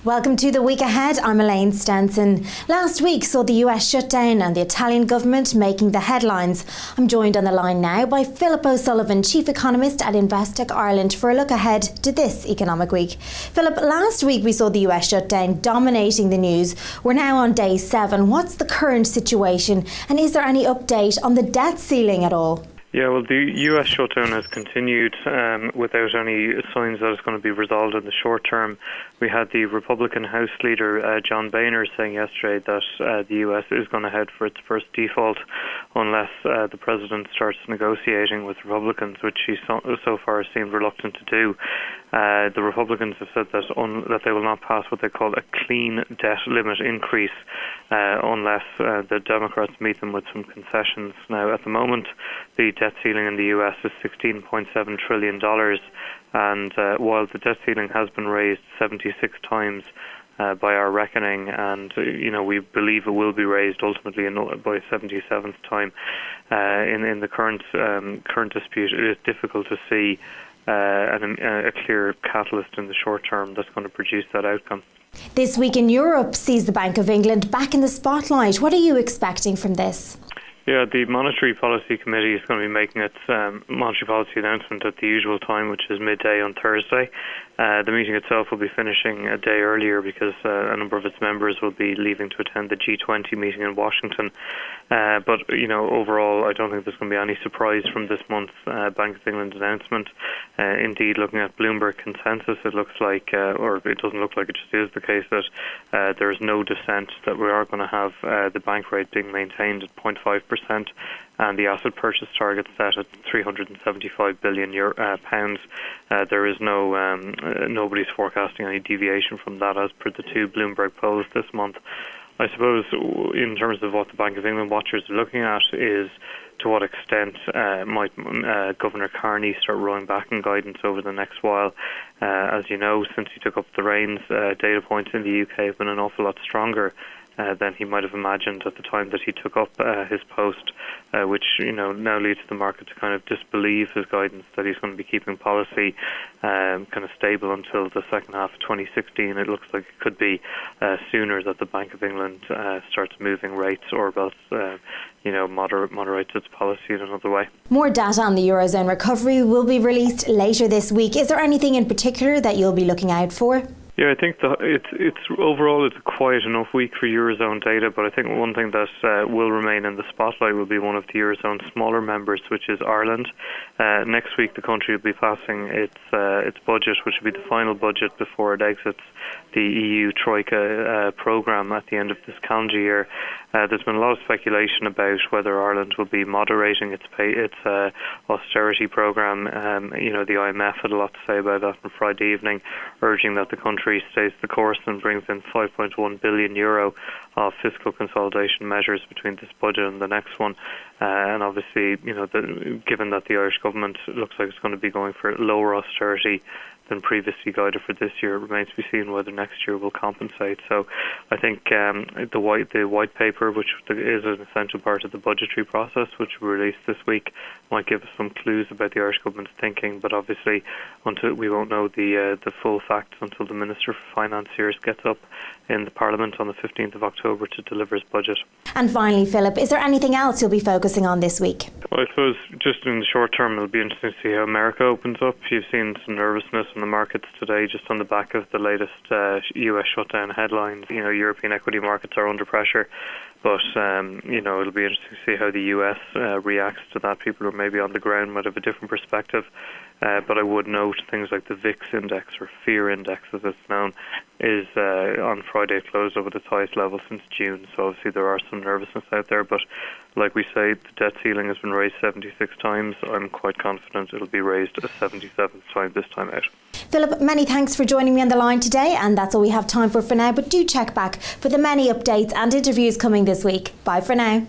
Welcome to the week ahead. I'm Elaine Stenson. Last week saw the US shutdown and the Italian government making the headlines. I'm joined on the line now by Philip O Sullivan, Chief Economist at Investec Ireland, for a look ahead to this economic week. Philip, last week we saw the US shutdown dominating the news. We're now on day 7. What's the current situation, and is there any update on the debt ceiling at all? Yeah, well, the US shutdown has continued without any signs that it's going to be resolved in the short term. We had the Republican House Leader, John Boehner, saying yesterday that the US is going to head for its first default unless the President starts negotiating with Republicans, which he so far seemed reluctant to do. The Republicans have said that they will not pass what they call a clean debt limit increase unless the Democrats meet them with some concessions. Now, at the moment, the debt ceiling in the US is $16.7 trillion, and while the debt ceiling has been raised 76 times by our reckoning, and we believe it will be raised ultimately by 77th time, in the current dispute, it is difficult to see a clear catalyst in the short term that's going to produce that outcome. This week in Europe sees the Bank of England back in the spotlight. What are you expecting from this? Yeah, the Monetary Policy Committee is going to be making its monetary policy announcement at the usual time, which is midday on Thursday. The meeting itself will be finishing a day earlier because a number of its members will be leaving to attend the G20 meeting in Washington. But overall, I don't think there's going to be any surprise from this month's Bank of England announcement. Indeed, looking at Bloomberg consensus, it looks like, or it doesn't look like, it just is the case that there is no dissent that we are going to have the bank rate being maintained at 0.5%, and the asset purchase target set at £375 billion. There is nobody's forecasting any deviation from that as per the two Bloomberg polls this month. I suppose in terms of what the Bank of England watchers are looking at is to what extent might Governor Carney start rolling back in guidance over the next while. As you know, since he took up the reins, data points in the UK have been an awful lot stronger than he might have imagined at the time that he took up his post, which now leads the market to kind of disbelieve his guidance that he's going to be keeping policy kind of stable until the second half of 2016. It looks like it could be sooner that the Bank of England starts moving rates, or else moderates its policy in another way. More data on the eurozone recovery will be released later this week. Is there anything in particular that you'll be looking out for? Yeah, I think it's overall it's a quiet enough week for eurozone data, but I think one thing that will remain in the spotlight will be one of the eurozone's smaller members, which is Ireland. Next week, the country will be passing its budget, which will be the final budget before it exits the EU Troika programme at the end of this calendar year. There's been a lot of speculation about whether Ireland will be moderating its austerity programme. The IMF had a lot to say about that on Friday evening, urging that the country stays the course and brings in €5.1 billion of fiscal consolidation measures between this budget and the next one. And obviously, given that the Irish government looks like it's going to be going for lower austerity than previously guided for this year, it remains to be seen whether next year will compensate. So I think the white paper, which is an essential part of the budgetary process, which we released this week, might give us some clues about the Irish government's thinking, but obviously we won't know the full facts until the Minister for Finance here gets up in the Parliament on the 15th of October to deliver his budget. And finally, Philip, is there anything else you'll be focusing on this week? Well, I suppose just in the short term, it'll be interesting to see how America opens up. You've seen some nervousness in the markets today just on the back of the latest US shutdown headlines. European equity markets are under pressure, but it'll be interesting to see how the US reacts to that. People who are maybe on the ground might have a different perspective. But I would note things like the VIX index, or fear index as it's known, is on Friday closed up at its highest level since June. So obviously there are some nervousness out there, but like we say, the debt ceiling has been raised 76 times. I'm quite confident it'll be raised a 77th time this time out. Philip, many thanks for joining me on the line today, and that's all we have time for now, but do check back for the many updates and interviews coming this week. Bye for now.